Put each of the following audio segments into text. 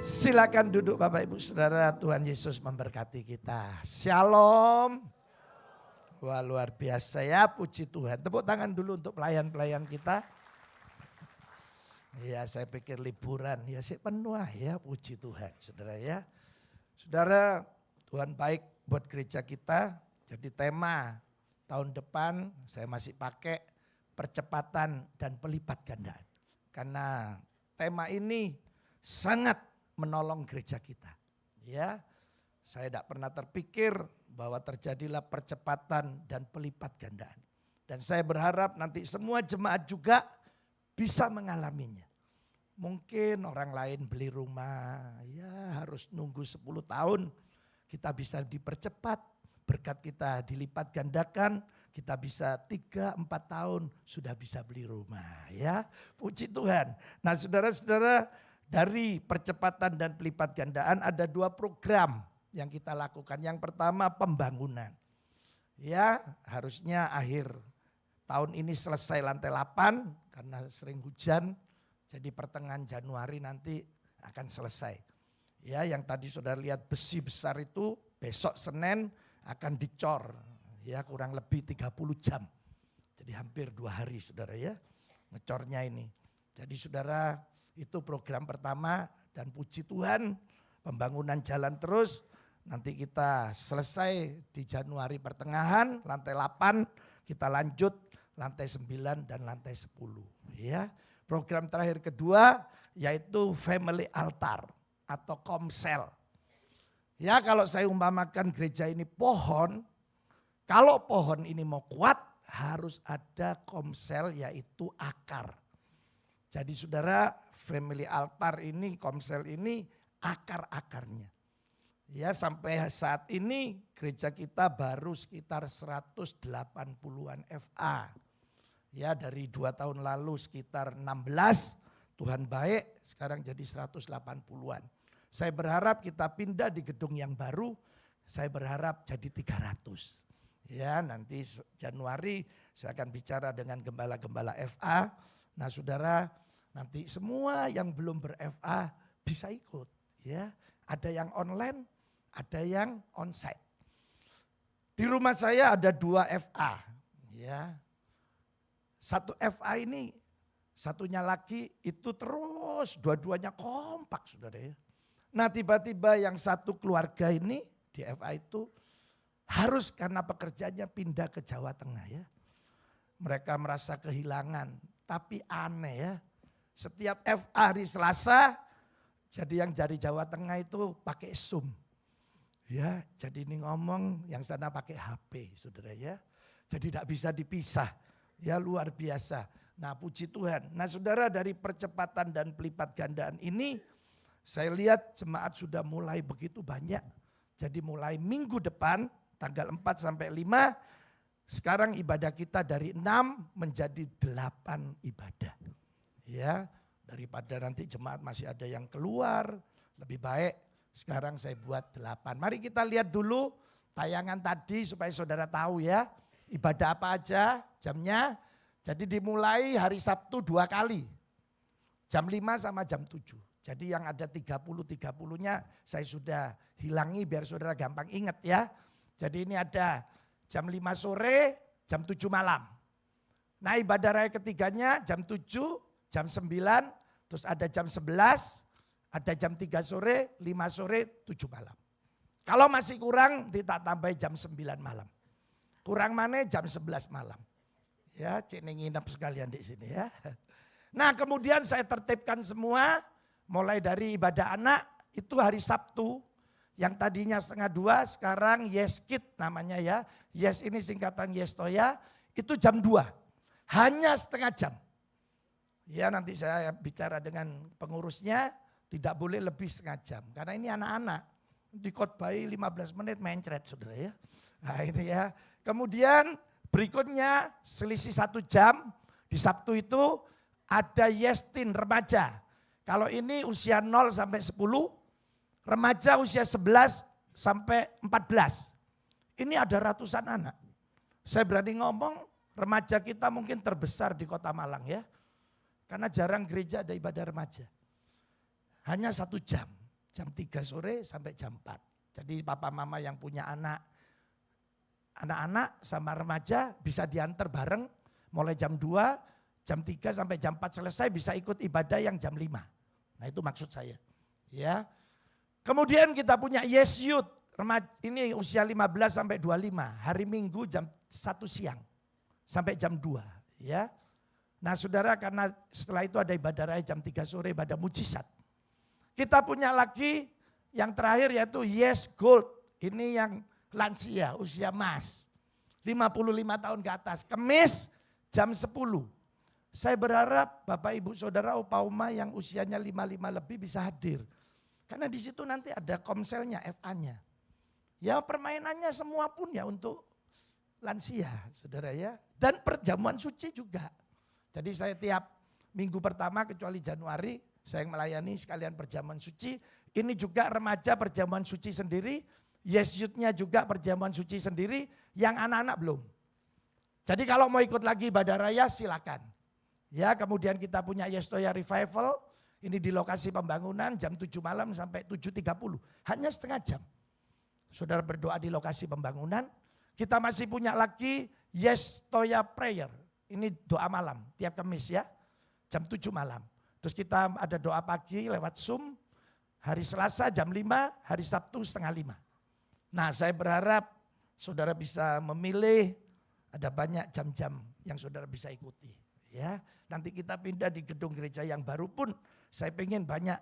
Silakan duduk Bapak Ibu Saudara, Tuhan Yesus memberkati kita. Shalom. Wah luar biasa ya, puji Tuhan. Tepuk tangan dulu untuk pelayan-pelayan kita. Ya saya pikir liburan, ya sih penuh ya, puji Tuhan saudara ya. Saudara, Tuhan baik buat gereja kita. Jadi tema tahun depan saya masih pakai percepatan dan pelipat gandaan. Karena tema ini sangat menolong gereja kita. Ya, saya tidak pernah terpikir bahwa terjadilah percepatan dan pelipat gandaan. Dan saya berharap nanti semua jemaat juga bisa mengalaminya. Mungkin orang lain beli rumah, ya harus nunggu 10 tahun. Kita bisa dipercepat, berkat kita dilipat gandakan, kita bisa 3-4 tahun sudah bisa beli rumah. Ya, puji Tuhan. Nah saudara-saudara, dari percepatan dan pelipat gandaan ada 2 program yang kita lakukan. Yang pertama pembangunan. Ya harusnya akhir tahun ini selesai lantai 8 karena sering hujan. Jadi pertengahan Januari nanti akan selesai. Ya yang tadi saudara lihat besi besar itu besok Senin akan dicor. Ya kurang lebih 30 jam. Jadi hampir 2 hari saudara ya ngecornya ini. Jadi saudara itu program pertama dan puji Tuhan pembangunan jalan terus. Nanti kita selesai di Januari pertengahan lantai 8 kita lanjut lantai 9 dan lantai 10 ya. Program terakhir kedua yaitu family altar atau komsel. Ya kalau saya umpamakan gereja ini pohon, kalau pohon ini mau kuat harus ada komsel yaitu akar. Jadi saudara family altar ini, komsel ini akar-akarnya. Ya sampai saat ini gereja kita baru sekitar 180-an FA. Ya dari 2 tahun lalu sekitar 16, Tuhan baik sekarang jadi 180-an. Saya berharap kita pindah di gedung yang baru, saya berharap jadi 300. Ya nanti Januari saya akan bicara dengan gembala-gembala FA. Nah saudara nanti semua yang belum ber-FA bisa ikut. Ya, ada yang online, ada yang onsite. Di rumah saya ada 2 FA. Ya, 1 FA ini satunya lagi itu terus dua-duanya kompak saudara ya. Nah tiba-tiba yang satu keluarga ini di FA itu harus karena pekerjaannya pindah ke Jawa Tengah ya. Mereka merasa kehilangan tapi aneh ya. Setiap FA hari Selasa, jadi yang dari Jawa Tengah itu pakai Zoom. Ya, jadi ini ngomong yang sana pakai HP, saudara ya. Jadi tidak bisa dipisah, ya luar biasa. Nah puji Tuhan. Nah saudara dari percepatan dan pelipat gandaan ini, saya lihat jemaat sudah mulai begitu banyak. Jadi mulai minggu depan, tanggal 4 sampai 5, sekarang ibadah kita dari 6 menjadi 8 ibadah. Ya, daripada nanti jemaat masih ada yang keluar, lebih baik sekarang saya buat 8. Mari kita lihat dulu tayangan tadi supaya saudara tahu ya, ibadah apa aja jamnya. Jadi dimulai hari Sabtu 2 kali, jam 5 sama jam 7. Jadi yang ada 30-30-nya saya sudah hilangi biar saudara gampang ingat ya. Jadi ini ada jam 5 sore, jam 7 malam. Nah ibadah raya ketiganya jam 7, jam 9, terus ada jam 11, ada jam 3 sore, 5 sore, 7 malam. Kalau masih kurang kita tambah jam 9 malam. Kurang mana jam 11 malam. Ya, cek nginep sekalian di sini ya. Nah kemudian saya tertibkan semua, mulai dari ibadah anak itu hari Sabtu. Yang tadinya 1:30 sekarang Yes Kid namanya ya. Yes ini singkatan Yes Toya, itu jam 2. Hanya setengah jam. Ya nanti saya bicara dengan pengurusnya, tidak boleh lebih setengah jam. Karena ini anak-anak, dikhotbahi 15 menit mencret saudara ya. Nah ini ya. Kemudian berikutnya selisih 1 jam, di Sabtu itu ada Yestin remaja. Kalau ini usia 0 sampai 10, remaja usia 11 sampai 14. Ini ada ratusan anak. Saya berani ngomong remaja kita mungkin terbesar di Kota Malang ya. Karena jarang gereja ada ibadah remaja. Hanya 1 jam. jam 3 sore sampai jam 4. Jadi papa mama yang punya anak-anak sama remaja bisa diantar bareng mulai jam 2, jam 3 sampai jam 4 selesai bisa ikut ibadah yang jam 5. Nah itu maksud saya. Ya. Kemudian kita punya Yes Youth, ini usia 15 sampai 25, hari Minggu jam 1 siang sampai jam 2. Ya. Nah saudara, karena setelah itu ada ibadah raya jam 3 sore, ibadah mujizat. Kita punya lagi yang terakhir yaitu Yes Gold, ini yang lansia, usia emas, 55 tahun ke atas, Kemis jam 10. Saya berharap Bapak Ibu Saudara Opa Oma yang usianya 55 lebih bisa hadir. Karena di situ nanti ada komselnya, FA-nya. Ya permainannya semua pun ya untuk lansia, saudara ya. Dan perjamuan suci juga. Jadi saya tiap minggu pertama kecuali Januari, saya yang melayani sekalian perjamuan suci. Ini juga remaja perjamuan suci sendiri, Yes Youth-nya juga perjamuan suci sendiri, yang anak-anak belum. Jadi kalau mau ikut lagi ibadah raya silakan. Ya kemudian kita punya Yes Toya Revival. Ini di lokasi pembangunan jam 7 malam sampai 7.30. Hanya setengah jam. Saudara berdoa di lokasi pembangunan. Kita masih punya lagi Yes Toya Prayer. Ini doa malam tiap Kamis ya. Jam 7 malam. Terus kita ada doa pagi lewat Zoom. Hari Selasa jam 5, hari Sabtu setengah 5. Nah saya berharap saudara bisa memilih. Ada banyak jam-jam yang saudara bisa ikuti. Ya, nanti kita pindah di gedung gereja yang baru pun saya pengen banyak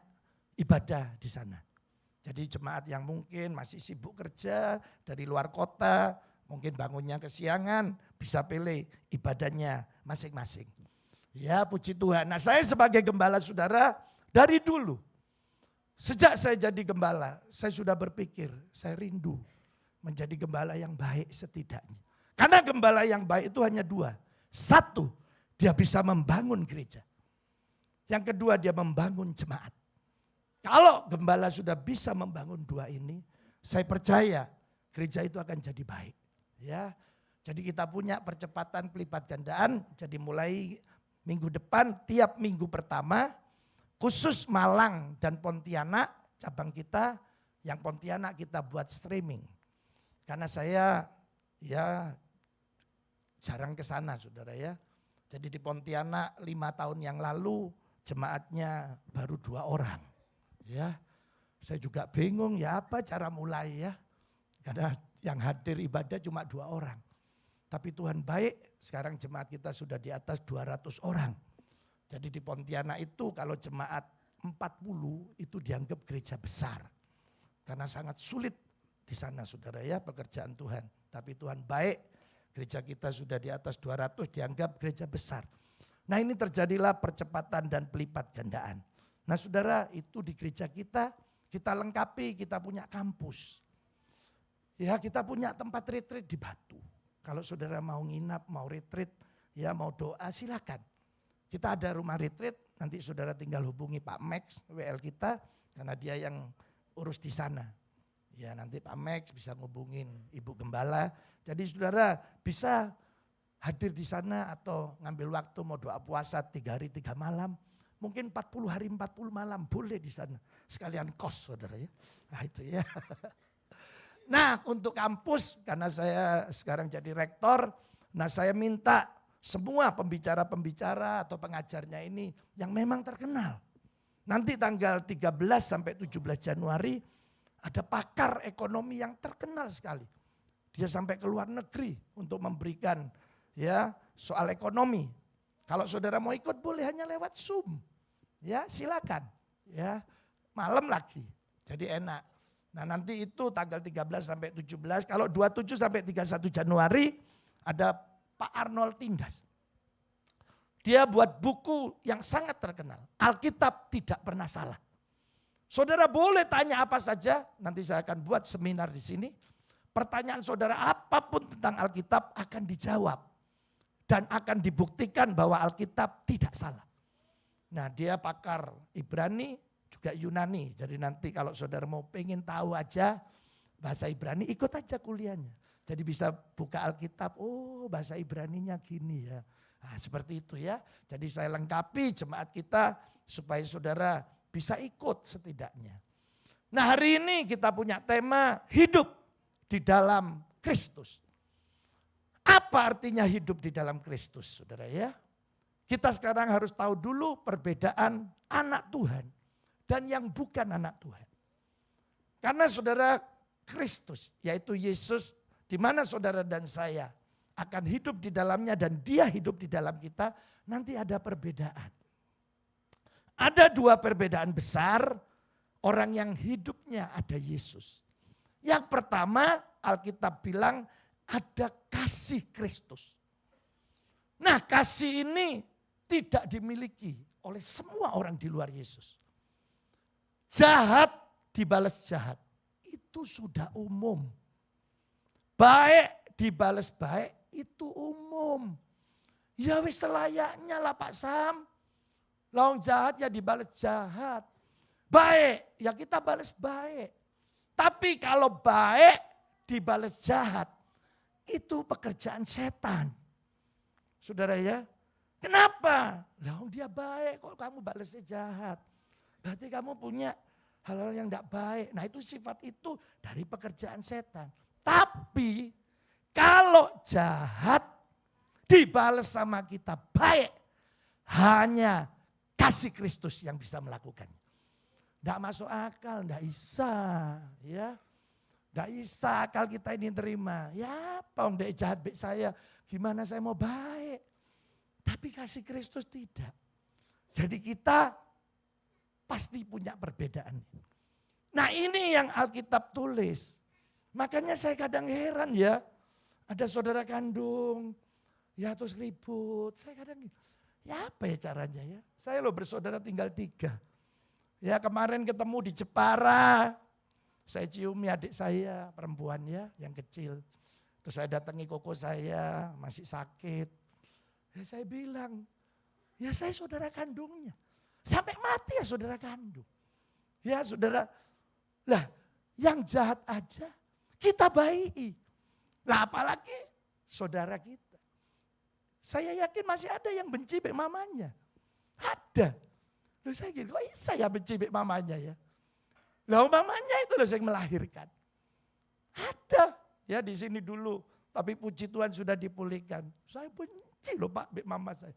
ibadah di sana. Jadi jemaat yang mungkin masih sibuk kerja dari luar kota, mungkin bangunnya kesiangan, bisa pilih ibadahnya masing-masing. Ya puji Tuhan. Nah saya sebagai gembala saudara dari dulu, sejak saya jadi gembala, saya sudah berpikir, saya rindu menjadi gembala yang baik setidaknya. Karena gembala yang baik itu hanya dua. Satu, dia bisa membangun gereja. Yang kedua dia membangun jemaat. Kalau gembala sudah bisa membangun dua ini, saya percaya gereja itu akan jadi baik. Ya, jadi kita punya percepatan pelipat gandaan. Jadi mulai minggu depan tiap minggu pertama, khusus Malang dan Pontianak cabang kita, yang Pontianak kita buat streaming. Karena saya ya jarang ke sana saudara ya. Jadi di Pontianak 5 tahun yang lalu jemaatnya baru 2 orang. Ya, saya juga bingung ya apa cara mulai ya. Karena yang hadir ibadah cuma 2 orang. Tapi Tuhan baik, sekarang jemaat kita sudah di atas 200 orang. Jadi di Pontianak itu kalau jemaat 40 itu dianggap gereja besar. Karena sangat sulit di sana saudara ya pekerjaan Tuhan. Tapi Tuhan baik, gereja kita sudah di atas 200 dianggap gereja besar. Nah ini terjadilah percepatan dan pelipat gandaan. Nah saudara itu di gereja kita lengkapi, kita punya kampus. Ya kita punya tempat retreat di Batu. Kalau saudara mau nginap, mau retreat, ya mau doa silakan. Kita ada rumah retreat, nanti saudara tinggal hubungi Pak Max, WL kita, karena dia yang urus di sana. Ya nanti Pak Max bisa ngubungin Ibu Gembala. Jadi saudara bisa hadir di sana atau ngambil waktu mau doa puasa 3 hari 3 malam. Mungkin 40 hari 40 malam boleh di sana. Sekalian kos saudara ya. Nah itu ya. Nah untuk kampus karena saya sekarang jadi rektor. Nah saya minta semua pembicara-pembicara atau pengajarnya ini yang memang terkenal. Nanti tanggal 13 sampai 17 Januari ada pakar ekonomi yang terkenal sekali. Dia sampai ke luar negeri untuk memberikan ya soal ekonomi. Kalau saudara mau ikut boleh hanya lewat Zoom. Ya silakan. Ya malam lagi. Jadi enak. Nah nanti itu tanggal 13 sampai 17. Kalau 27 sampai 31 Januari ada Pak Arnold Tindas. Dia buat buku yang sangat terkenal. Alkitab tidak pernah salah. Saudara boleh tanya apa saja. Nanti saya akan buat seminar di sini. Pertanyaan saudara apapun tentang Alkitab akan dijawab. Dan akan dibuktikan bahwa Alkitab tidak salah. Nah dia pakar Ibrani juga Yunani. Jadi nanti kalau saudara mau pengen tahu aja bahasa Ibrani ikut aja kuliahnya. Jadi bisa buka Alkitab, oh bahasa Ibraninya gini ya. Nah, seperti itu ya. Jadi saya lengkapi jemaat kita supaya saudara bisa ikut setidaknya. Nah hari ini kita punya tema hidup di dalam Kristus. Apa artinya hidup di dalam Kristus, saudara ya? Kita sekarang harus tahu dulu perbedaan anak Tuhan dan yang bukan anak Tuhan. Karena saudara Kristus, yaitu Yesus, di mana saudara dan saya akan hidup di dalamnya dan dia hidup di dalam kita, nanti ada perbedaan. Ada dua perbedaan besar orang yang hidupnya ada Yesus. Yang pertama Alkitab bilang ada kasih Kristus. Nah kasih ini tidak dimiliki oleh semua orang di luar Yesus. Jahat dibalas jahat, itu sudah umum. Baik dibalas baik, itu umum. Ya wis selayaknya lah Pak Sam. Lawan jahat ya dibalas jahat. Baik ya kita balas baik. Tapi kalau baik dibalas jahat, itu pekerjaan setan. Saudara ya, kenapa? Lawan dia baik kok kamu balasnya jahat. Berarti kamu punya hal-hal yang tidak baik. Nah itu sifat itu dari pekerjaan setan. Tapi kalau jahat dibalas sama kita baik, hanya kasih Kristus yang bisa melakukannya. Tidak masuk akal, tidak bisa. Ya, tidak bisa akal kita ini terima. Ya apa om dia jahat baik saya, gimana saya mau baik. Tapi kasih Kristus tidak. Jadi kita pasti punya perbedaan. Nah ini yang Alkitab tulis. Makanya saya kadang heran ya. Ada saudara kandung, ya terus ribut. Saya kadang, ya apa ya caranya ya. Saya loh bersaudara tinggal 3. Ya kemarin ketemu di Jepara. Saya ciumi adik saya, perempuan ya yang kecil. Terus saya datangi koko saya, masih sakit. Ya saya bilang, ya saya saudara kandungnya. Sampai mati ya saudara kandung. Ya saudara, lah yang jahat aja kita baiki. Lah apalagi saudara kita. Saya yakin masih ada yang benci be mamanya. Ada. Loh saya gini, kok saya benci be mamanya ya. Lah mamanya itu loh yang melahirkan. Ada. Ya di sini dulu. Tapi puji Tuhan sudah dipulihkan. Saya benci loh Pak be mama saya.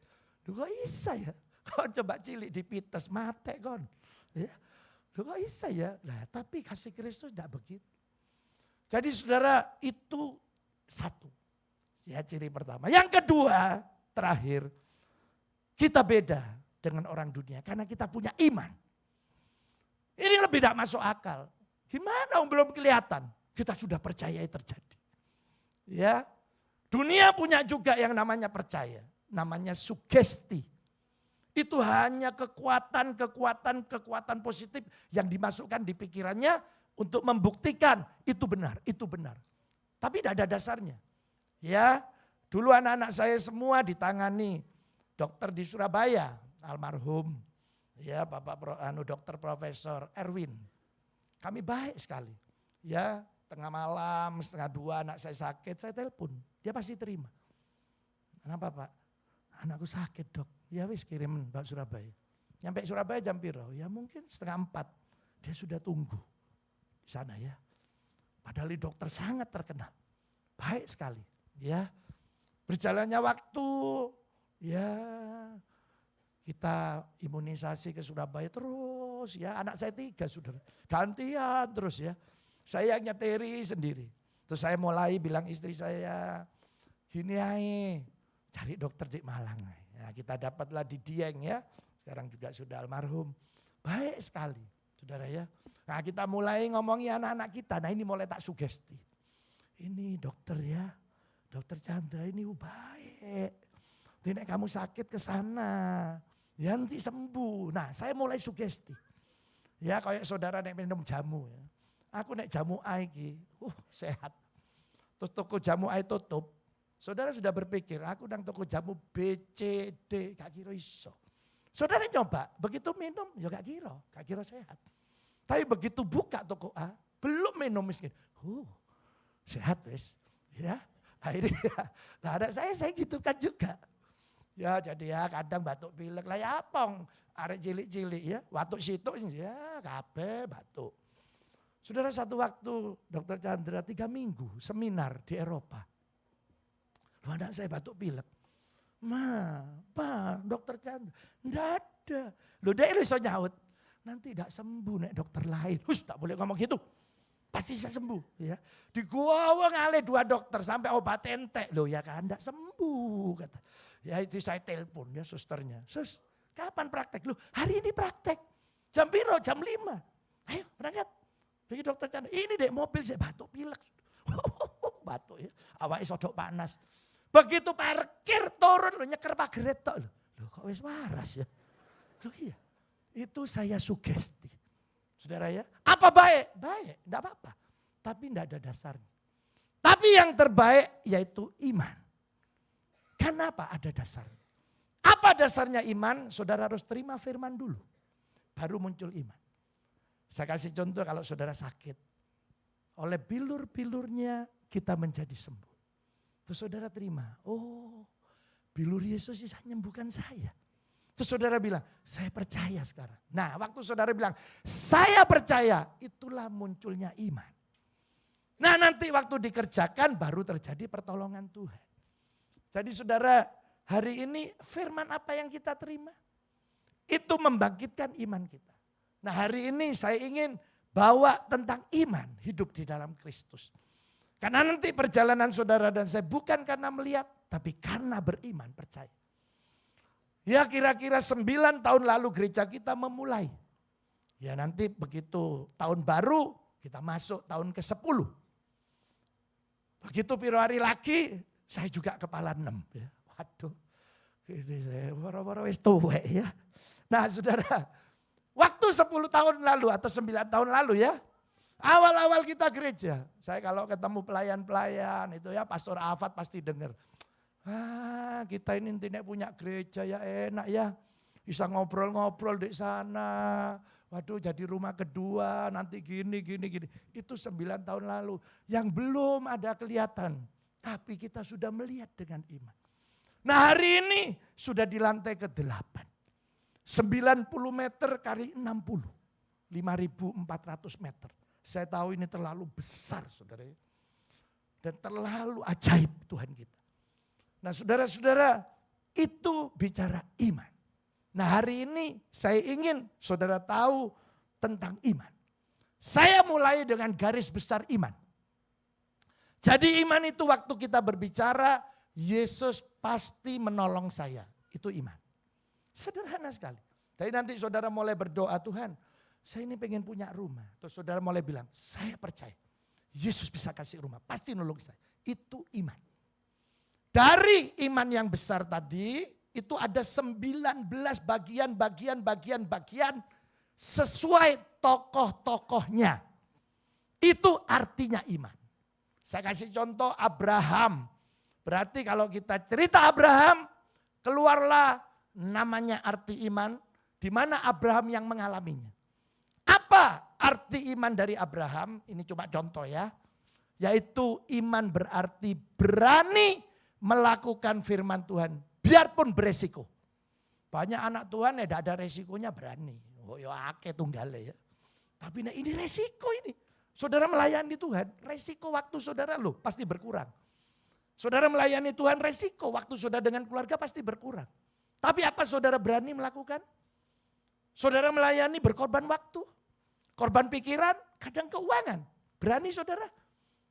Loh kok bisa ya. Kau coba cilik dipites mate kon. Ya. Loh kok bisa ya. Lah tapi kasih Kristus tidak begitu. Jadi saudara itu satu. Ya ciri pertama. Yang kedua terakhir. Kita beda dengan orang dunia. Karena kita punya iman. Ini lebih tidak masuk akal. Gimana belum kelihatan. Kita sudah percaya terjadi. Ya. Dunia punya juga yang namanya percaya. Namanya sugesti. Itu hanya kekuatan positif yang dimasukkan di pikirannya untuk membuktikan itu benar, itu benar. Tapi tidak ada dasarnya. Ya, dulu anak-anak saya semua ditangani dokter di Surabaya, almarhum. Ya, Bapak Dokter Profesor Erwin. Kami baik sekali. Ya, tengah malam, 1:30 anak saya sakit, saya telepon. Dia pasti terima. Kenapa Pak? Anakku sakit dok. Ya wis kirim Mbak Surabaya. Nyampe Surabaya jam piro? Ya mungkin 3:30. Dia sudah tunggu di sana ya. Padahal dokter sangat terkenal. Baik sekali. Ya, berjalannya waktu, ya kita imunisasi ke Surabaya terus ya. Anak saya 3 sudah gantian terus ya. Saya yang nyeteri sendiri. Terus saya mulai bilang istri saya, gini aja, cari dokter di Malang. Ya, kita dapatlah di Dieng ya. Sekarang juga sudah almarhum. Baik sekali, saudara ya. Nah kita mulai ngomongin anak-anak kita. Nah ini mulai tak sugesti. Ini dokter ya. Dokter Chandra ini baik. Nek kamu sakit ke sana, ya nanti sembuh. Nah saya mulai sugesti. Ya kayak saudara nek minum jamu ya. Aku nek jamu A iki, sehat. Terus toko jamu A tutup. Saudara sudah berpikir, aku nang toko jamu B, C, D, gak kira iso. Saudara nyoba, begitu minum ya gak kira sehat. Tapi begitu buka toko A, belum minum miskin. Sehat wis. Ya. Akhirnya, nah anak saya gitu kan juga. Ya jadi ya kadang batuk pilek lah ya apong. Arek cilik-cilik ya, batuk situk ya kabeh batuk. Saudara, satu waktu Dr. Chandra 3 minggu seminar di Eropa. Loh, anak saya batuk pilek. Pak, Dr. Chandra, enggak ada. Loh, dia bisa nyaut. Nanti tidak sembuh nek dokter lain. Tak boleh ngomong gitu. Pasti bisa sembuh. Ya. Di gua ngalih 2 dokter sampai obat entek. Loh ya kan, enggak sembuh. Kata. Ya itu saya telepon ya susternya. Sus, kapan praktek? Loh, hari ini praktek. Jam piro? Jam 5. Ayo berangkat. Bagi dokter Chandra, ini dek mobil saya batuk pilek. Batuk ya, awalnya sodok panas. Begitu parkir turun, lo nyeker pageret tok. Loh kok wis waras ya? Loh iya, itu saya sugesti. Saudara ya, apa baik? Baik, enggak apa-apa. Tapi enggak ada dasarnya. Tapi yang terbaik yaitu iman. Kenapa ada dasarnya? Apa dasarnya iman? Saudara harus terima firman dulu. Baru muncul iman. Saya kasih contoh kalau saudara sakit. Oleh bilur-bilurnya kita menjadi sembuh. Terus saudara terima, oh bilur Yesus bisa menyembuhkan saya. Terus saudara bilang, saya percaya sekarang. Nah waktu saudara bilang, saya percaya, itulah munculnya iman. Nah nanti waktu dikerjakan baru terjadi pertolongan Tuhan. Jadi saudara, hari ini firman apa yang kita terima? Itu membangkitkan iman kita. Nah hari ini saya ingin bawa tentang iman hidup di dalam Kristus. Karena nanti perjalanan saudara dan saya bukan karena melihat, tapi karena beriman, percaya. Ya kira-kira 9 tahun lalu gereja kita memulai. Ya nanti begitu tahun baru kita masuk tahun ke-10. Begitu piro hari lagi saya juga kepala 6. Ya. Waduh, ini saya waro-waro wis tuwek ya. Nah saudara, waktu 10 tahun lalu atau 9 tahun lalu ya. Awal-awal kita gereja, saya kalau ketemu pelayan-pelayan itu ya Pastor Afat pasti dengar. Kita ini tidak punya gereja ya enak ya. Bisa ngobrol-ngobrol di sana. Waduh jadi rumah kedua nanti gini. Itu 9 tahun lalu. Yang belum ada kelihatan. Tapi kita sudah melihat dengan iman. Nah hari ini sudah di lantai ke-8. 90 meter kali 60. 5.400 meter. Saya tahu ini terlalu besar saudara. Dan terlalu ajaib Tuhan kita. Nah saudara-saudara itu bicara iman. Nah hari ini saya ingin saudara tahu tentang iman. Saya mulai dengan garis besar iman. Jadi iman itu waktu kita berbicara Yesus pasti menolong saya. Itu iman. Sederhana sekali. Jadi nanti saudara mulai berdoa, Tuhan saya ini pengen punya rumah. Terus saudara mulai bilang, saya percaya Yesus bisa kasih rumah, pasti nolong saya. Itu iman. Dari iman yang besar tadi, itu ada 19 bagian sesuai tokoh-tokohnya. Itu artinya iman. Saya kasih contoh Abraham. Berarti kalau kita cerita Abraham, keluarlah namanya arti iman, di mana Abraham yang mengalaminya. Apa arti iman dari Abraham? Ini cuma contoh ya. Yaitu iman berarti berani melakukan firman Tuhan. Biarpun beresiko. Banyak anak Tuhan ya tidak ada resikonya berani. Oh ya ake tunggale ya. Tapi nah ini resiko ini. Saudara melayani Tuhan, resiko waktu saudara loh pasti berkurang. Saudara melayani Tuhan, resiko waktu saudara dengan keluarga pasti berkurang. Tapi apa saudara berani melakukan? Saudara melayani berkorban waktu, korban pikiran, kadang keuangan. Berani saudara?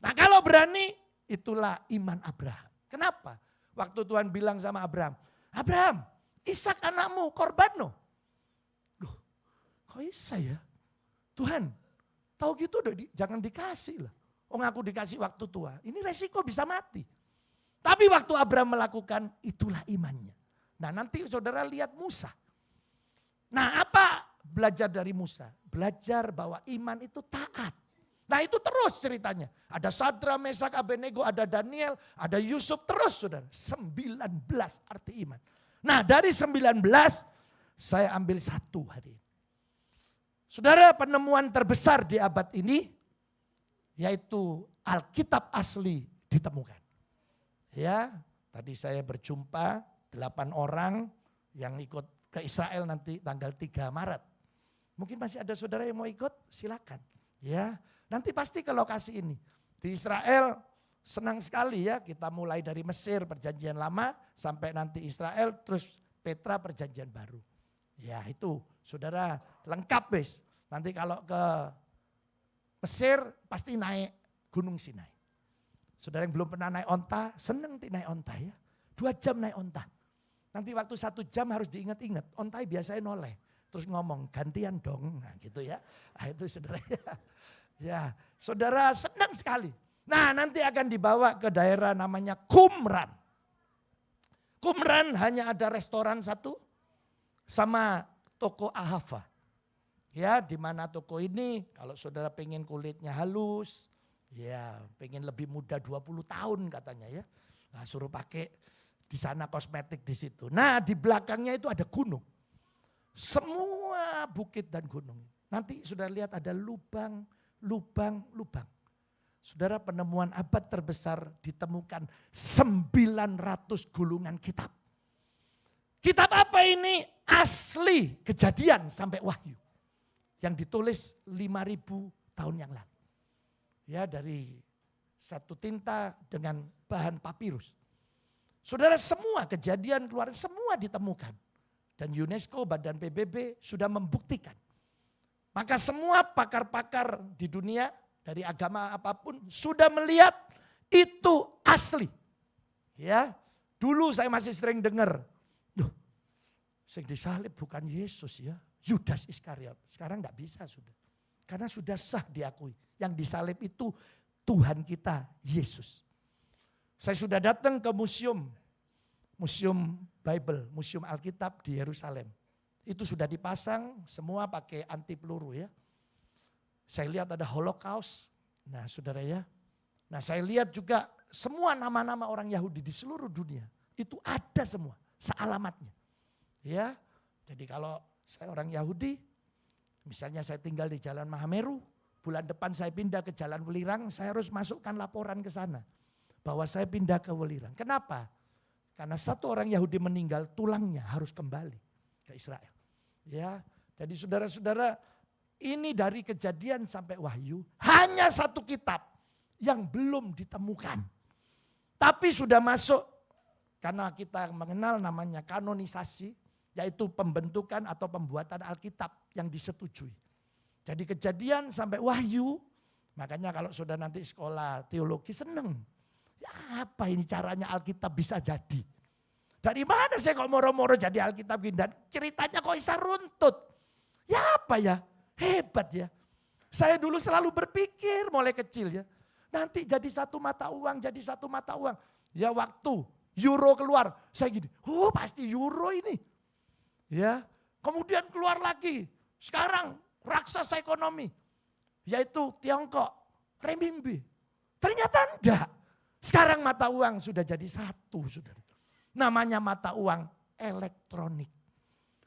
Nah kalau berani itulah iman Abraham. Kenapa? Waktu Tuhan bilang sama Abraham, Abraham, Ishak anakmu korban no. Loh, kok bisa ya? Tuhan, tahu gitu jangan dikasih lah. Oh ngaku dikasih waktu tua, ini resiko bisa mati. Tapi waktu Abraham melakukan, itulah imannya. Nah nanti saudara lihat Musa. Nah apa belajar dari Musa? Belajar bahwa iman itu taat. Nah itu terus ceritanya. Ada Sadra, Mesak, Abednego, ada Daniel, ada Yusuf terus saudara. 19 arti iman. Nah dari 19 saya ambil satu hari ini. Saudara penemuan terbesar di abad ini yaitu Alkitab asli ditemukan. Ya tadi saya berjumpa 8 orang yang ikut ke Israel nanti tanggal 3 Maret. Mungkin masih ada saudara yang mau ikut, silakan. Ya, nanti pasti ke lokasi ini. Di Israel senang sekali ya, kita mulai dari Mesir perjanjian lama sampai nanti Israel, terus Petra perjanjian baru. Ya itu saudara lengkap wis. Nanti kalau ke Mesir pasti naik Gunung Sinai. Saudara yang belum pernah naik onta, seneng naik onta ya. 2 jam naik onta. Nanti waktu 1 jam harus diingat-ingat, onta biasanya noleh. Terus ngomong, gantian dong, nah gitu ya. Nah itu saudara ya. Saudara senang sekali. Nah nanti akan dibawa ke daerah namanya Qumran. Qumran hanya ada restoran satu sama toko Ahava. Ya di mana toko ini kalau saudara pengen kulitnya halus, ya pengen lebih muda 20 tahun katanya ya. Nah, suruh pakai di sana kosmetik di situ. Nah di belakangnya itu ada gunung. Semua bukit dan gunung. Nanti sudah lihat ada lubang. Saudara penemuan abad terbesar ditemukan 900 gulungan kitab. Kitab apa ini? Asli Kejadian sampai Wahyu. Yang ditulis 5.000 tahun yang lalu. Ya dari satu tinta dengan bahan papirus. Saudara semua Kejadian keluar semua ditemukan. Dan UNESCO, Badan PBB sudah membuktikan. Maka semua pakar-pakar di dunia dari agama apapun sudah melihat itu asli. Ya, dulu saya masih sering dengar, yang disalib bukan Yesus ya, Yudas Iskariot. Sekarang enggak bisa sudah. Karena sudah sah diakui. Yang disalib itu Tuhan kita, Yesus. Saya sudah datang ke museum Bible, museum Alkitab di Yerusalem. Itu sudah dipasang, semua pakai anti peluru ya. Saya lihat ada Holocaust, nah saudara ya. Nah saya lihat juga semua nama-nama orang Yahudi di seluruh dunia. Itu ada semua, sealamatnya. Ya, jadi kalau saya orang Yahudi, misalnya saya tinggal di Jalan Mahameru, bulan depan saya pindah ke Jalan Welirang, saya harus masukkan laporan ke sana. Bahwa saya pindah ke Welirang. Kenapa? Karena satu orang Yahudi meninggal, tulangnya harus kembali ke Israel. Ya, jadi saudara-saudara, ini dari Kejadian sampai Wahyu, hanya satu kitab yang belum ditemukan. Tapi sudah masuk, karena kita mengenal namanya kanonisasi, yaitu pembentukan atau pembuatan Alkitab yang disetujui. Jadi Kejadian sampai Wahyu, makanya kalau sudah nanti sekolah teologi seneng. Ya apa ini caranya Alkitab bisa jadi? Dari mana saya kok moro-moro jadi Alkitab gini? Dan ceritanya kok bisa runtut? Ya apa ya? Hebat ya. Saya dulu selalu berpikir mulai kecil ya. Nanti jadi satu mata uang, jadi satu mata uang. Ya waktu euro keluar, saya gini, pasti euro ini. Ya, kemudian keluar lagi. Sekarang raksasa ekonomi, yaitu Tiongkok, renminbi. Ternyata enggak. Sekarang mata uang sudah jadi satu, saudara. Namanya mata uang elektronik.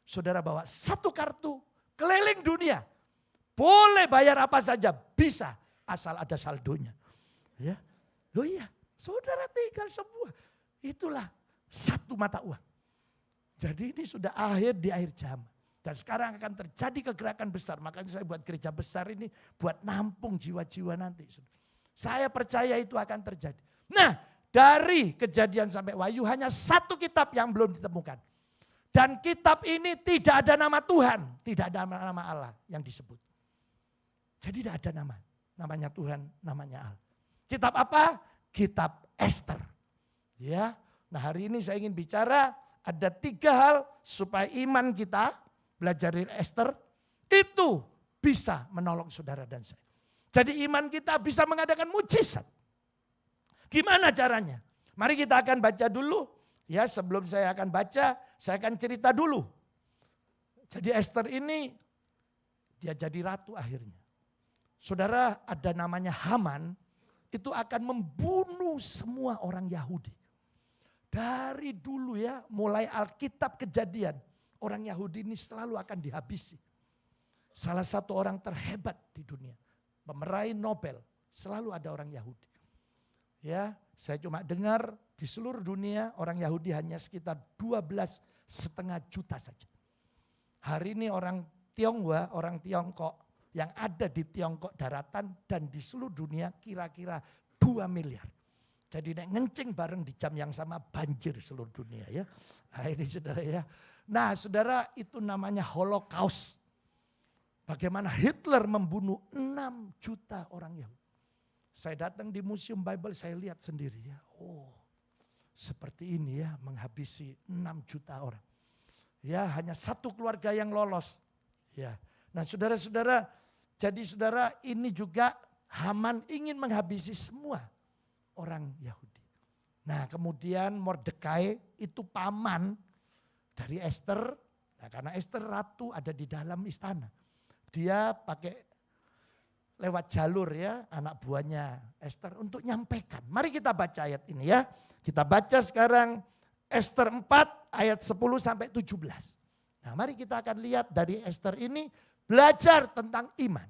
Saudara bawa satu kartu keliling dunia. Boleh bayar apa saja, bisa asal ada saldonya. Ya, oh iya, saudara tinggal semua. Itulah satu mata uang. Jadi ini sudah di akhir zaman. Dan sekarang akan terjadi kegerakan besar. Makanya saya buat gereja besar ini buat nampung jiwa-jiwa nanti. Saya percaya itu akan terjadi. Nah, dari Kejadian sampai Wahyu hanya satu kitab yang belum ditemukan. Dan kitab ini tidak ada nama Tuhan, tidak ada nama Allah yang disebut. Jadi tidak ada nama, namanya Tuhan, namanya Allah. Kitab apa? Kitab Ester. Ya, nah hari ini saya ingin bicara ada 3 hal supaya iman kita belajar dari Ester itu bisa menolong saudara dan saya. Jadi iman kita bisa mengadakan mujizat. Gimana caranya? Mari kita akan baca dulu. Ya, sebelum saya akan baca, saya akan cerita dulu. Jadi Ester ini dia jadi ratu akhirnya. Saudara, ada namanya Haman, itu akan membunuh semua orang Yahudi. Dari dulu ya, mulai Alkitab Kejadian, orang Yahudi ini selalu akan dihabisi. Salah satu orang terhebat di dunia, pemeraih Nobel, selalu ada orang Yahudi. Ya, saya cuma dengar di seluruh dunia orang Yahudi hanya sekitar 12,5 juta saja. Hari ini orang Tionghoa, orang Tiongkok yang ada di Tiongkok daratan dan di seluruh dunia kira-kira 2 miliar. Jadi nek ngencing bareng di jam yang sama banjir seluruh dunia ya. Nah ini saudara ya. Nah saudara itu namanya Holocaust. Bagaimana Hitler membunuh 6 juta orang Yahudi. Saya datang di Museum Bible saya lihat sendiri ya. Oh seperti ini ya menghabisi 6 juta orang. Ya hanya satu keluarga yang lolos. Ya. Nah saudara-saudara, jadi saudara ini juga Haman ingin menghabisi semua orang Yahudi. Nah kemudian Mordekai itu paman dari Esther. Nah karena Esther ratu ada di dalam istana. Dia pakai lewat jalur ya anak buahnya Esther untuk nyampaikan. Mari kita baca ayat ini ya. Kita baca sekarang Esther 4 ayat 10 sampai 17. Nah mari kita akan lihat dari Esther ini belajar tentang iman.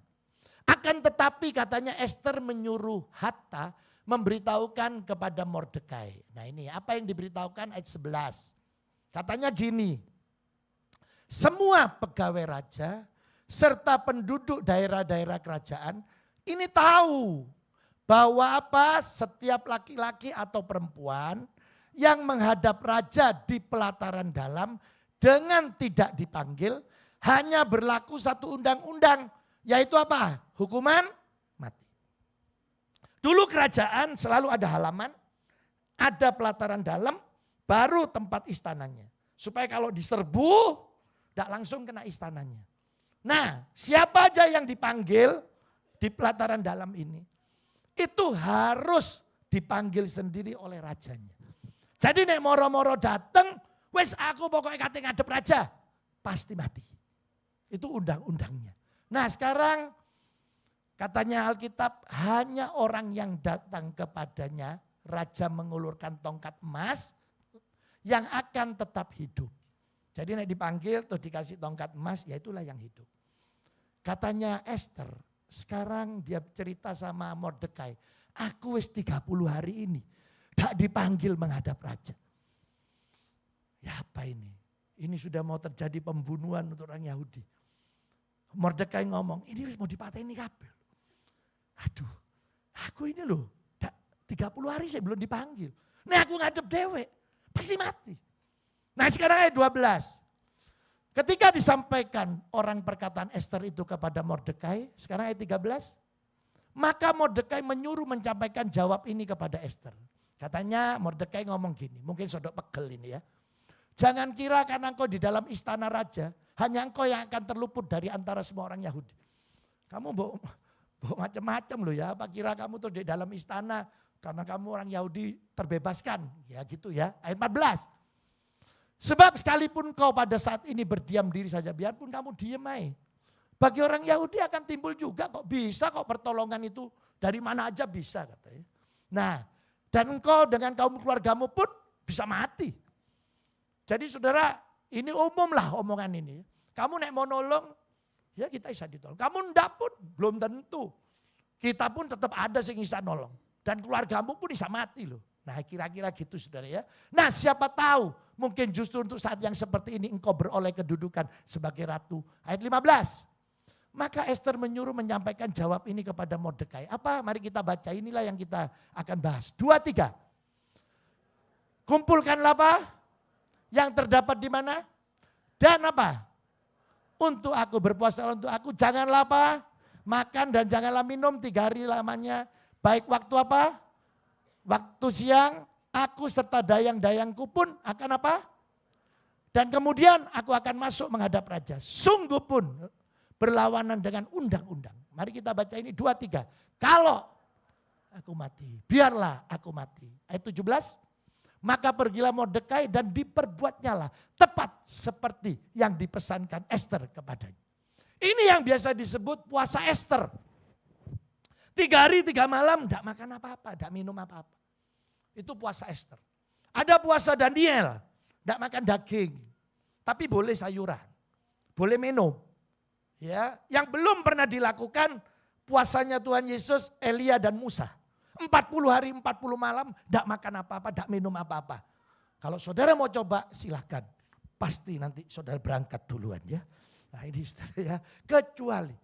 Akan tetapi katanya Esther menyuruh Hatta memberitahukan kepada Mordekai. Nah ini apa yang diberitahukan ayat 11. Katanya gini, semua pegawai raja serta penduduk daerah-daerah kerajaan ini tahu bahwa apa setiap laki-laki atau perempuan yang menghadap raja di pelataran dalam dengan tidak dipanggil hanya berlaku satu undang-undang yaitu apa? Hukuman mati. Dulu kerajaan selalu ada halaman, ada pelataran dalam, baru tempat istananya. Supaya kalau diserbu, tidak langsung kena istananya. Nah siapa aja yang dipanggil di pelataran dalam ini, itu harus dipanggil sendiri oleh rajanya. Jadi nek moro-moro dateng, wes aku pokoknya kate ngadep raja, pasti mati. Itu undang-undangnya. Nah sekarang katanya Alkitab hanya orang yang datang kepadanya, raja mengulurkan tongkat emas yang akan tetap hidup. Jadi nek dipanggil terus dikasih tongkat emas, ya itulah yang hidup. Katanya Esther, sekarang dia cerita sama Mordekai, aku wis 30 hari ini tak dipanggil menghadap raja. Ya apa ini? Ini sudah mau terjadi pembunuhan untuk orang Yahudi. Mordekai ngomong, ini mau dipateni kabel. Aduh, aku ini loh 30 hari saya belum dipanggil. Nih aku ngadep dewek, pasti mati. Nah sekarang ayat 12. Ketika disampaikan orang perkataan Esther itu kepada Mordekai, sekarang ayat 13. Maka Mordekai menyuruh menyampaikan jawab ini kepada Esther. Katanya Mordekai ngomong gini, mungkin sodok pegel ini ya. Jangan kira karena engkau di dalam istana raja, hanya engkau yang akan terluput dari antara semua orang Yahudi. Kamu bawa macam-macam loh ya, apa kira kamu tuh di dalam istana karena kamu orang Yahudi terbebaskan. Ya gitu ya, ayat 14. Sebab sekalipun kau pada saat ini berdiam diri saja, biarpun kamu diem aja. Bagi orang Yahudi akan timbul juga kok bisa kok pertolongan itu dari mana aja bisa katanya. Nah dan engkau dengan kaum keluargamu pun bisa mati. Jadi saudara ini umum lah omongan ini. Kamu nek mau nolong ya kita bisa ditolong. Kamu ndak pun belum tentu. Kita pun tetap ada yang bisa nolong. Dan keluargamu pun bisa mati loh. Nah kira-kira gitu saudara ya. Nah siapa tahu mungkin justru untuk saat yang seperti ini engkau beroleh kedudukan sebagai ratu. Ayat 15. Maka Esther menyuruh menyampaikan jawab ini kepada Mordekai. Apa? Mari kita baca, inilah yang kita akan bahas. 2, 3. Kumpulkanlah apa? Yang terdapat di mana? Dan apa? Untuk aku, berpuasa untuk aku. Janganlah apa? Makan dan janganlah minum 3 hari lamanya. Baik waktu apa? Waktu siang, aku serta dayang-dayangku pun akan apa? Dan kemudian aku akan masuk menghadap raja. Sungguh pun berlawanan dengan undang-undang. Mari kita baca ini 2, 3. Kalau aku mati, biarlah aku mati. Ayat 17. Maka pergilah Mordekai dan diperbuatnyalah tepat seperti yang dipesankan Esther kepadanya. Ini yang biasa disebut puasa Esther. 3 hari 3 malam tidak makan apa-apa, tidak minum apa-apa. Itu puasa Esther. Ada puasa Daniel, tidak makan daging. Tapi boleh sayuran, boleh minum. Ya, yang belum pernah dilakukan puasanya Tuhan Yesus, Elia dan Musa. 40 hari 40 malam tidak makan apa-apa, tidak minum apa-apa. Kalau saudara mau coba silahkan. Pasti nanti saudara berangkat duluan ya. Nah ini saudara ya, kecuali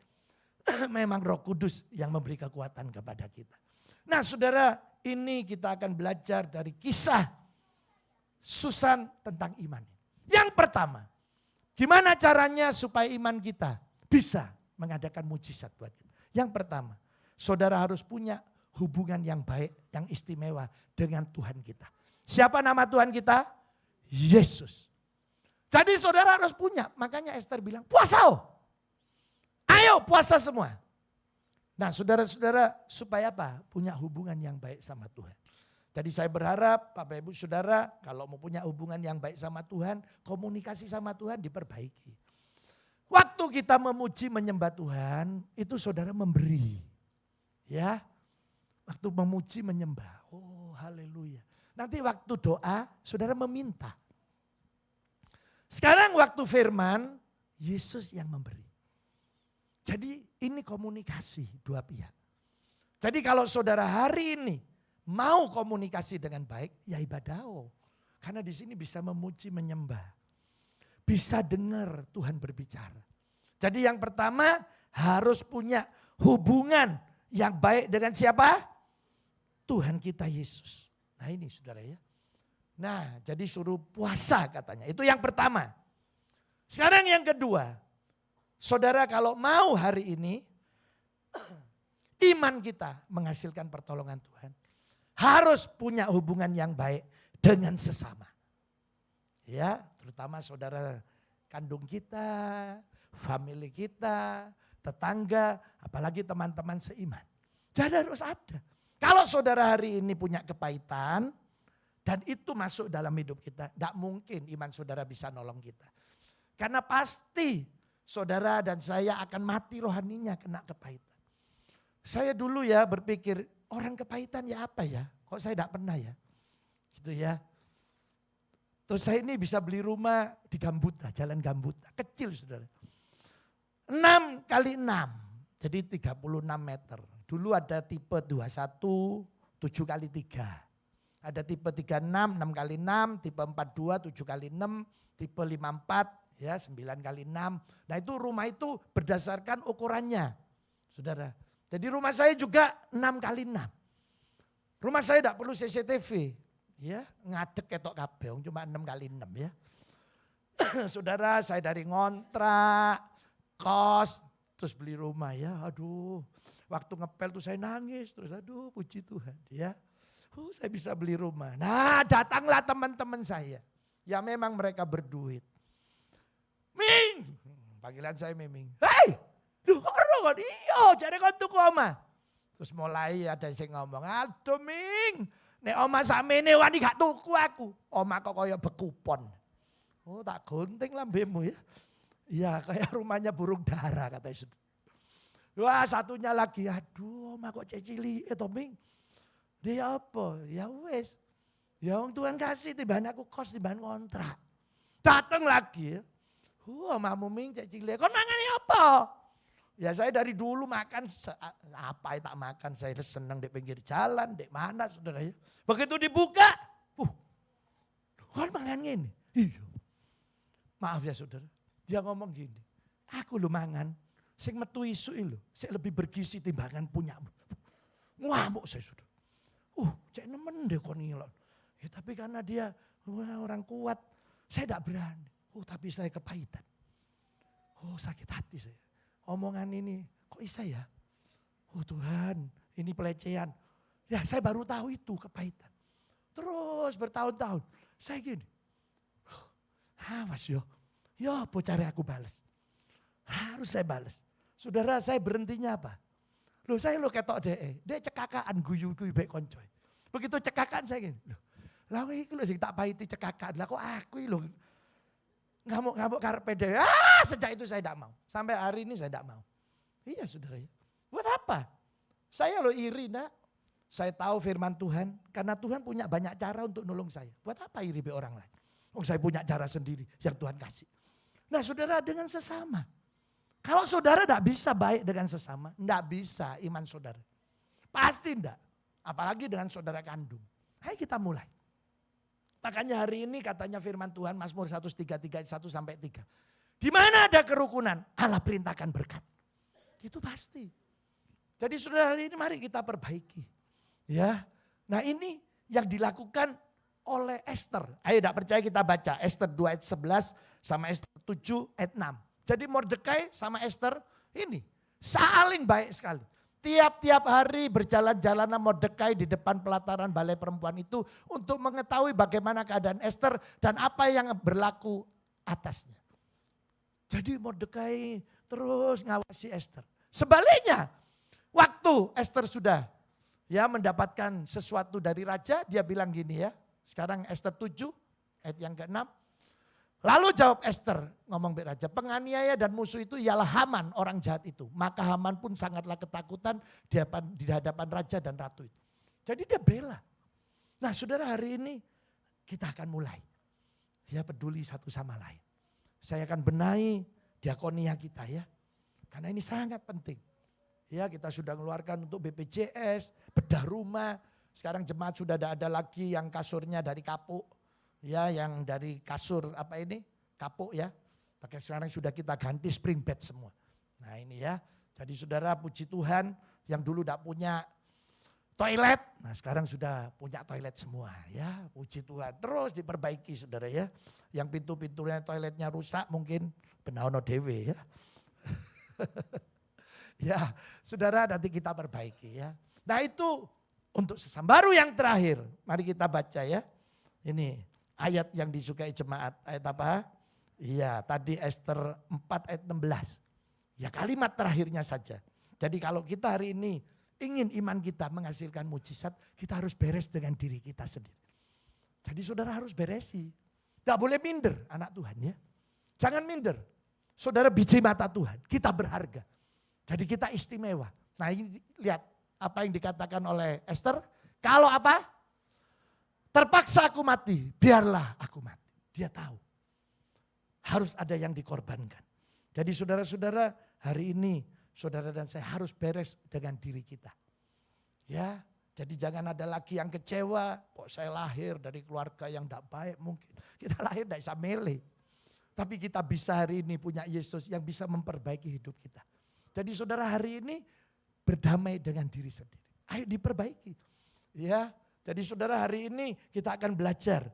Memang Roh Kudus yang memberi kekuatan kepada kita. Nah saudara, ini kita akan belajar dari kisah Susan tentang iman. Yang pertama, gimana caranya supaya iman kita bisa mengadakan mujizat buat kita. Yang pertama, saudara harus punya hubungan yang baik, yang istimewa dengan Tuhan kita. Siapa nama Tuhan kita? Yesus. Jadi saudara harus punya, makanya Esther bilang puasa. Ayo puasa semua. Nah saudara-saudara supaya apa? Punya hubungan yang baik sama Tuhan. Jadi saya berharap Bapak Ibu Saudara kalau mau punya hubungan yang baik sama Tuhan, komunikasi sama Tuhan diperbaiki. Waktu kita memuji menyembah Tuhan, itu saudara memberi. Ya, waktu memuji menyembah, oh haleluya. Nanti waktu doa, saudara meminta. Sekarang waktu firman, Yesus yang memberi. Jadi ini komunikasi dua pihak. Jadi kalau saudara hari ini mau komunikasi dengan baik, ya ibadah. Karena di sini bisa memuji, menyembah. Bisa dengar Tuhan berbicara. Jadi yang pertama harus punya hubungan yang baik dengan siapa? Tuhan kita Yesus. Nah ini saudara ya. Nah jadi suruh puasa katanya. Itu yang pertama. Sekarang yang kedua. Saudara kalau mau hari ini iman kita menghasilkan pertolongan Tuhan. Harus punya hubungan yang baik dengan sesama. Ya, terutama saudara kandung kita, family kita, tetangga, apalagi teman-teman seiman. Jadi harus ada. Kalau saudara hari ini punya kepahitan dan itu masuk dalam hidup kita, tidak mungkin iman saudara bisa nolong kita. Karena pasti saudara dan saya akan mati rohaninya kena kepahitan. Saya dulu ya berpikir orang kepahitan ya apa ya? Kok saya tidak pernah ya? Gitu ya. Terus saya ini bisa beli rumah di Gambuta, Jalan Gambuta. Kecil saudara. 6 kali 6, jadi 36 meter. Dulu ada tipe 21, 7 kali 3. Ada tipe 36, 6 kali 6, tipe 42, 7 kali 6, tipe 54, ya 9 kali 6. Nah itu rumah itu berdasarkan ukurannya, saudara. Jadi rumah saya juga 6 kali 6. Rumah saya tidak perlu CCTV, ya ngadek ketok kabeh, cuma 6 kali 6 ya. Saudara saya dari ngontrak, kos, terus beli rumah ya, aduh. Waktu ngepel tuh saya nangis, terus aduh puji Tuhan ya. Saya bisa beli rumah. Nah datanglah teman-teman saya, ya memang mereka berduit. Ming, panggilan saya Miming. Hei, duh kok iya jadi kau tuku oma. Terus mulai ada yang ngomong, aduh Ming, nek oma samene wani gak tuku aku. Oma kok kaya bekupon. Oh tak gunting lambemu ya. Iya kayak rumahnya burung dara katanya. Wah satunya lagi, aduh oma kok cecili itu Ming. Dia apa? Ya wes. Ya orang Tuhan kasih tibahan aku kos tibahan kontrak. Datang lagi ya. Omamu Ming cecili, kon mangane apa? Ya saya dari dulu makan apa ya tak makan, saya senang di pinggir jalan, di mana saudara ya. Begitu dibuka, kan mangan gini. Iya. Maaf ya saudara, dia ngomong gini, aku lu mangan, sing metu isu lho, sing lebih bergizi timbangan punyamu. Ngamuk saya saudara. Cek nemen deh kon ngilon. Ya tapi karena dia orang kuat, saya tidak berani. Tapi saya kepahitan. Sakit hati saya. Omongan ini, kok bisa ya? Tuhan, ini pelecehan. Ya saya baru tahu itu kepahitan. Terus bertahun-tahun, saya gini. Awas yo, cari aku balas. Harus saya balas. Saudara saya berhentinya apa? Saya ketok dia cekakaan guyu-guyu baik koncoy. Begitu cekakaan saya gini. Lalu itu sing tak pahiti cekakaan, lah kok aku lho. Ngamuk karpe deh. Sejak itu saya tidak mau. Sampai hari ini saya tidak mau. Iya saudara ya. Buat apa? Saya lo iri nak. Saya tahu firman Tuhan. Karena Tuhan punya banyak cara untuk nolong saya. Buat apa iri be orang lain? Saya punya cara sendiri yang Tuhan kasih. Nah saudara dengan sesama. Kalau saudara tidak bisa baik dengan sesama. Tidak bisa iman saudara. Pasti tidak. Apalagi dengan saudara kandung. Ayo kita mulai. Makanya hari ini katanya firman Tuhan Mazmur 133 1-3. Di mana ada kerukunan, Allah perintahkan berkat. Itu pasti. Jadi saudara, hari ini mari kita perbaiki. Ya. Nah ini yang dilakukan oleh Esther. Ayo tidak percaya kita baca Esther 2 ayat 11 sama Esther 7 ayat 6. Jadi Mordekai sama Esther ini saling baik sekali. Tiap-tiap hari berjalan-jalan Mordekai di depan pelataran balai perempuan itu untuk mengetahui bagaimana keadaan Esther dan apa yang berlaku atasnya. Jadi Mordekai terus ngawasi Esther. Sebaliknya, waktu Esther sudah mendapatkan sesuatu dari raja, dia bilang gini ya. Sekarang Esther 7 ayat yang ke-6. Lalu jawab Esther, ngomong ke raja, penganiaya dan musuh itu ialah Haman, orang jahat itu. Maka Haman pun sangatlah ketakutan di hadapan raja dan ratu itu. Jadi dia bela. Nah saudara, hari ini kita akan mulai. Ya peduli satu sama lain. Saya akan benahi diakonia kita ya. Karena ini sangat penting. Ya kita sudah mengeluarkan untuk BPJS, bedah rumah. Sekarang jemaat sudah ada lagi yang kasurnya dari kapuk. Ya yang dari kasur kapuk ya. Sekarang sudah kita ganti spring bed semua. Nah ini ya. Jadi saudara puji Tuhan yang dulu tidak punya toilet. Nah sekarang sudah punya toilet semua ya. Puji Tuhan. Terus diperbaiki saudara ya. Yang pintu-pintunya toiletnya rusak mungkin benahono dewe ya. Ya, saudara nanti kita perbaiki ya. Nah itu untuk sesama. Baru yang terakhir, mari kita baca ya. Ini ayat yang disukai jemaat. Ayat apa? Iya, tadi Esther 4 ayat 16. Ya kalimat terakhirnya saja. Jadi kalau kita hari ini ingin iman kita menghasilkan mujizat, kita harus beres dengan diri kita sendiri. Jadi saudara harus beresi. Tidak boleh minder anak Tuhan ya. Jangan minder. Saudara biji mata Tuhan, kita berharga. Jadi kita istimewa. Nah ini lihat apa yang dikatakan oleh Esther. Kalau apa? Terpaksa aku mati, biarlah aku mati. Dia tahu. Harus ada yang dikorbankan. Jadi saudara-saudara hari ini saudara dan saya harus beres dengan diri kita. Ya, jadi jangan ada lagi yang kecewa. Kok saya lahir dari keluarga yang tidak baik mungkin. Kita lahir tidak bisa milih. Tapi kita bisa hari ini punya Yesus yang bisa memperbaiki hidup kita. Jadi saudara hari ini berdamai dengan diri sendiri. Ayo diperbaiki. Ya, jadi saudara hari ini kita akan belajar.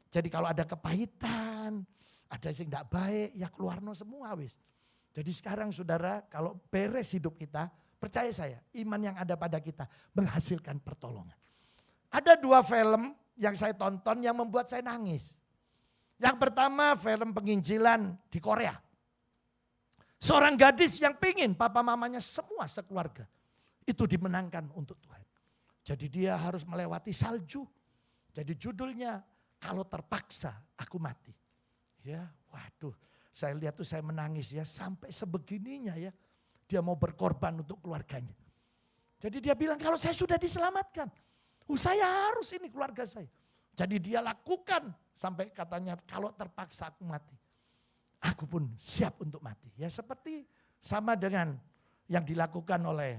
Jadi kalau ada kepahitan, ada yang tidak baik, ya keluar semua wis. Jadi sekarang saudara kalau beres hidup kita, percaya saya iman yang ada pada kita menghasilkan pertolongan. Ada 2 film yang saya tonton yang membuat saya nangis. Yang pertama film penginjilan di Korea. Seorang gadis yang pingin papa mamanya semua sekeluarga itu dimenangkan untuk Tuhan. Jadi dia harus melewati salju. Jadi judulnya kalau terpaksa aku mati. Ya, waduh, saya lihat tuh saya menangis ya sampai sebegininya ya. Dia mau berkorban untuk keluarganya. Jadi dia bilang kalau saya sudah diselamatkan, saya harus ini keluarga saya. Jadi dia lakukan sampai katanya kalau terpaksa aku mati. Aku pun siap untuk mati. Ya seperti sama dengan yang dilakukan oleh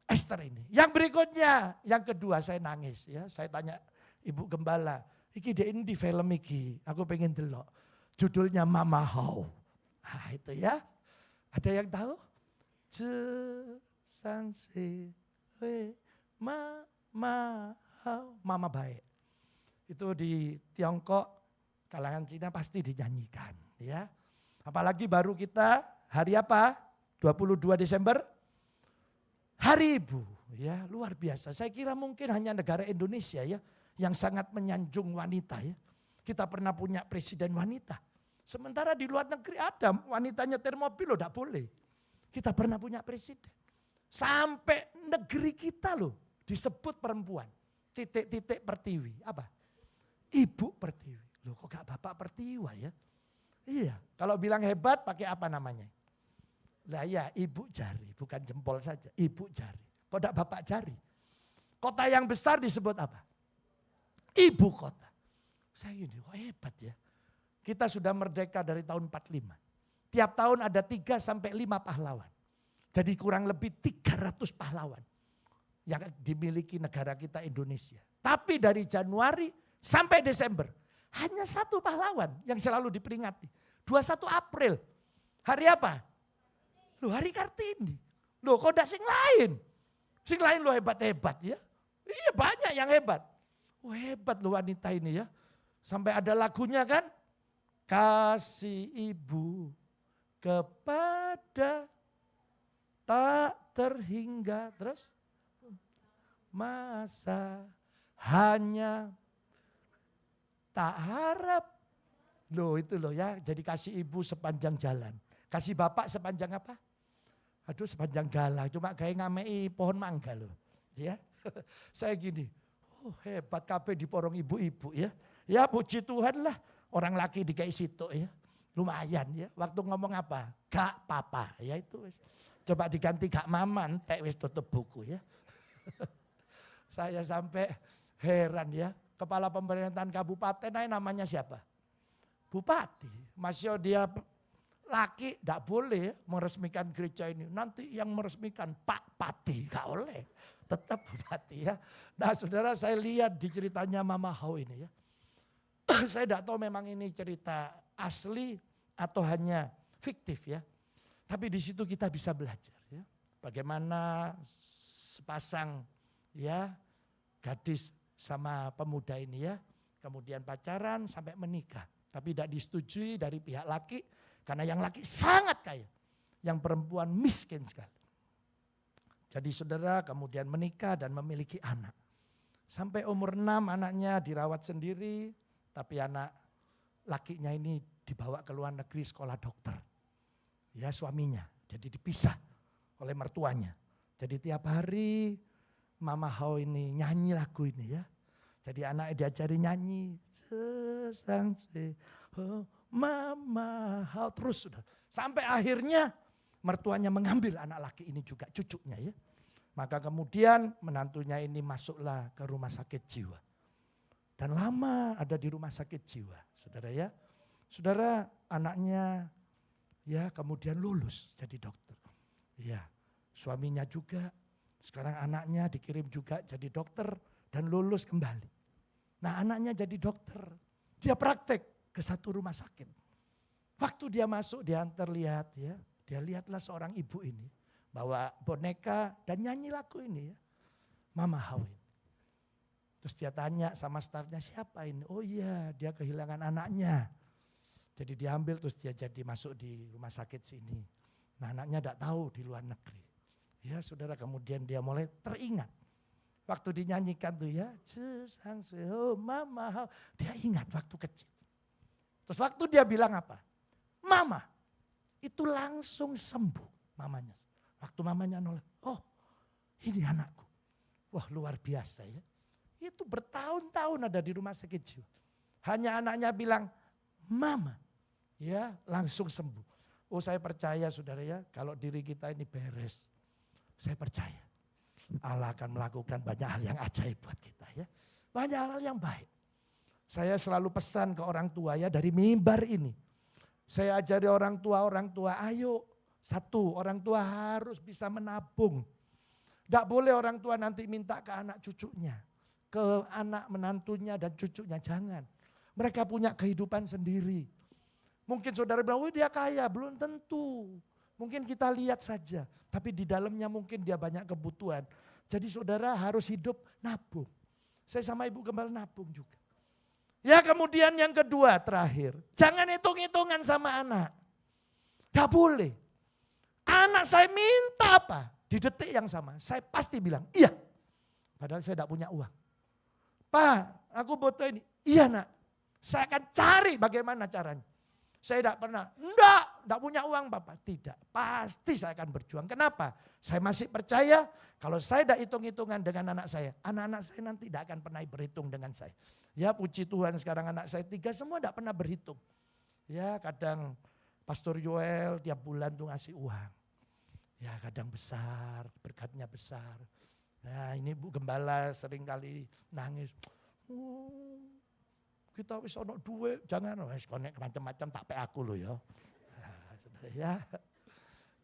Esther ini. Yang berikutnya, yang kedua saya nangis. Ya, saya tanya Ibu Gembala, iki dia ini di film iki, aku pengen delok. Judulnya Mama How. Nah itu ya, ada yang tahu? Mama How, Mama baik. Itu di Tiongkok, kalangan Cina pasti dinyanyikan. Ya, apalagi baru kita hari apa? 22 Desember, Hari Ibu. Ya, luar biasa. Saya kira mungkin hanya negara Indonesia ya yang sangat menyanjung wanita ya. Kita pernah punya presiden wanita. Sementara di luar negeri ada wanita nyetir mobil loh, tidak boleh. Kita pernah punya presiden. Sampai negeri kita loh disebut perempuan. Titik-titik Pertiwi. Apa? Ibu Pertiwi. Loh kok gak Bapak Pertiwa ya? Iya, kalau bilang hebat pakai apa namanya? Lah ya ibu jari, bukan jempol saja, ibu jari. Kok enggak bapak jari? Kota yang besar disebut apa? Ibu kota. Saya ini kok hebat ya. Kita sudah merdeka dari tahun 45. Tiap tahun ada 3 sampai 5 pahlawan. Jadi kurang lebih 300 pahlawan yang dimiliki negara kita Indonesia. Tapi dari Januari sampai Desember hanya 1 pahlawan yang selalu diperingati. 21 April. Hari apa? Loh, Hari Kartini. Loh kok enggak sing lain? Sing lain lo hebat-hebat ya. Iya banyak yang hebat. Hebat loh wanita ini ya. Sampai ada lagunya kan. Kasih ibu kepada tak terhingga. Terus masa hanya tak harap. Loh itu loh ya. Jadi kasih ibu sepanjang jalan. Kasih bapak sepanjang apa? Aduh sepanjang galah. Cuma kayak ngamei pohon mangga loh. Ya. Saya gini. Hebat kabeh di porong ibu-ibu ya. Ya puji Tuhan lah. Orang laki dikai situ ya. Lumayan ya. Waktu ngomong apa? Gak papa. Ya itu. Coba diganti gak maman. Tek wis tutup buku ya. Saya sampai heran ya. Kepala pemerintahan kabupaten namanya siapa? Bupati. Masih dia laki gak boleh meresmikan gereja ini. Nanti yang meresmikan Pak Pati. Gak oleh. Tetap bupati ya. Nah saudara saya lihat di ceritanya Mama Hau ini ya. Saya tidak tahu memang ini cerita asli atau hanya fiktif ya. Tapi di situ kita bisa belajar ya. Bagaimana sepasang ya gadis sama pemuda ini ya. Kemudian pacaran sampai menikah. Tapi tidak disetujui dari pihak laki. Karena yang laki sangat kaya. Yang perempuan miskin sekali. Jadi saudara kemudian menikah dan memiliki anak. Sampai umur 6 anaknya dirawat sendiri. Tapi anak lakinya ini dibawa ke luar negeri sekolah dokter. Ya suaminya. Jadi dipisah oleh mertuanya. Jadi tiap hari Mama Hau ini nyanyi lagu ini ya. Jadi anaknya diajari nyanyi. Mama Hau terus sudah. Sampai akhirnya mertuanya mengambil anak laki ini juga cucunya ya. Maka kemudian menantunya ini masuklah ke rumah sakit jiwa. Dan lama ada di rumah sakit jiwa, saudara ya. Saudara anaknya ya kemudian lulus jadi dokter. Ya, suaminya juga, sekarang anaknya dikirim juga jadi dokter dan lulus kembali. Nah anaknya jadi dokter, dia praktek ke satu rumah sakit. Waktu dia masuk dia lihat ya, dia lihatlah seorang ibu ini bawa boneka dan nyanyi lagu ini ya, Mama Hau ini. Terus dia tanya sama stafnya siapa ini? Oh iya dia kehilangan anaknya. Jadi diambil terus dia jadi masuk di rumah sakit sini. Nah anaknya tidak tahu di luar negeri. Ya saudara kemudian dia mulai teringat. Waktu dinyanyikan tuh ya. Mama. Dia ingat waktu kecil. Terus waktu dia bilang apa? Mama itu langsung sembuh mamanya. Waktu mamanya nolak. Oh ini anakku. Wah luar biasa ya. Itu bertahun-tahun ada di rumah sakit jiwa. Hanya anaknya bilang, Mama, ya langsung sembuh. Oh saya percaya saudara ya, kalau diri kita ini beres. Saya percaya Allah akan melakukan banyak hal yang ajaib buat kita ya. Banyak hal yang baik. Saya selalu pesan ke orang tua ya dari mimbar ini. Saya ajari orang tua, ayo satu orang tua harus bisa menabung. Tidak boleh orang tua nanti minta ke anak cucunya. Ke anak menantunya dan cucunya, jangan. Mereka punya kehidupan sendiri. Mungkin saudara bilang, oh dia kaya, belum tentu. Mungkin kita lihat saja, tapi di dalamnya mungkin dia banyak kebutuhan. Jadi saudara harus hidup nabung. Saya sama ibu gembala nabung juga. Ya kemudian yang kedua terakhir, jangan hitung-hitungan sama anak. Gak boleh. Anak saya minta apa? Di detik yang sama, saya pasti bilang iya. Padahal saya tidak punya uang. Pak, aku butuh ini. Iya nak, saya akan cari bagaimana caranya. Saya tidak pernah, enggak punya uang Bapak. Tidak, pasti saya akan berjuang. Kenapa? Saya masih percaya kalau saya tidak hitung-hitungan dengan anak saya, anak-anak saya nanti tidak akan pernah berhitung dengan saya. Ya puji Tuhan sekarang anak saya 3 semua tidak pernah berhitung. Ya kadang Pastor Yoel tiap bulan tuh ngasih uang. Ya kadang besar, berkatnya besar. Nah ini Bu Gembala sering kali nangis. Kita wis ono duit, jangan wis konek macam-macam tak pe aku loh ya. Nah, ya.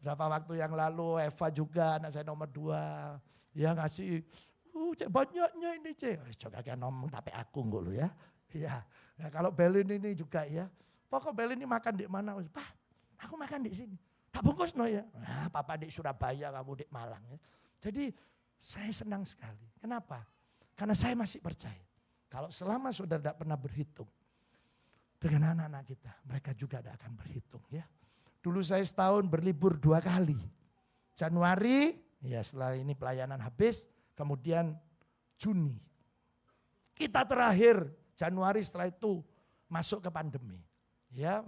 Berapa waktu yang lalu Eva juga anak saya nomor 2. Ya ngasih, cek banyaknya ini cek. Wis coba kan ngomong tak pe aku enggak lo ya. Ya. Nah, kalau Belin ini juga ya. Pokok Belin ini makan di mana? Pak, aku makan di sini. Tak bungkus no ya. Nah, papa di Surabaya, kamu di Malang ya. Jadi saya senang sekali. Kenapa? Karena saya masih percaya. Kalau selama saudara tidak pernah berhitung dengan anak-anak kita, mereka juga tidak akan berhitung ya. Dulu saya setahun berlibur 2 kali. Januari, ya setelah ini pelayanan habis, kemudian Juni. Kita terakhir Januari, setelah itu masuk ke pandemi. Ya,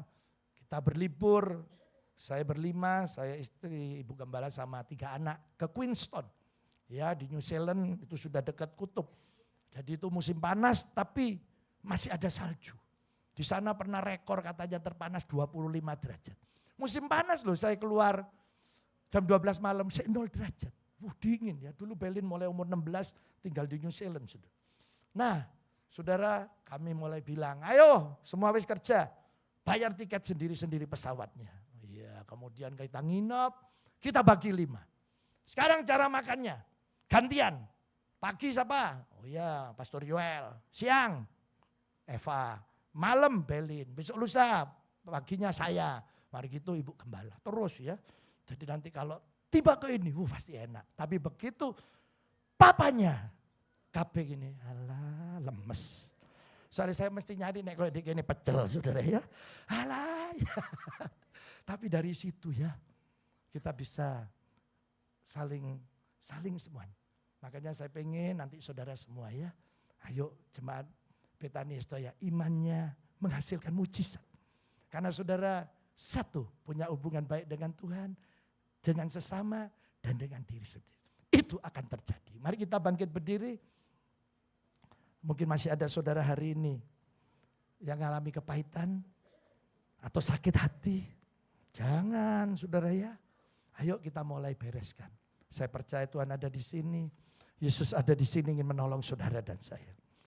kita berlibur, saya berlima, saya istri, ibu gembala sama 3 anak ke Queenstown. Ya, di New Zealand itu sudah dekat kutub. Jadi itu musim panas tapi masih ada salju. Di sana pernah rekor katanya terpanas 25 derajat. Musim panas loh, saya keluar jam 12 malam, saya 0 derajat. Dingin ya, dulu Berlin mulai umur 16 tinggal di New Zealand sudah. Nah, saudara kami mulai bilang, ayo semua wis kerja, bayar tiket sendiri-sendiri pesawatnya. Iya, kemudian kita nginep, kita bagi 5. Sekarang cara makannya, gantian. Pagi siapa? Oh iya, Pastor Yoel. Siang, Eva. Malam Belin, besok lusa paginya saya. Mari gitu Ibu Gembala. Terus ya. Jadi nanti kalau tiba ke ini, pasti enak. Tapi begitu papanya, KB gini, alah lemes. Soalnya saya mesti nyari nek kalau ini pecel saudara ya. Alah ya. Tapi dari situ ya, kita bisa saling semuanya. Makanya saya pengen nanti saudara semua ya, ayo jemaat Betani Estoya, imannya menghasilkan mujizat. Karena saudara satu, punya hubungan baik dengan Tuhan, dengan sesama, dan dengan diri sendiri. Itu akan terjadi. Mari kita bangkit berdiri. Mungkin masih ada saudara hari ini yang mengalami kepahitan atau sakit hati. Jangan saudara ya, ayo kita mulai bereskan. Saya percaya Tuhan ada di sini. Yesus ada di sini ingin menolong saudara dan saya.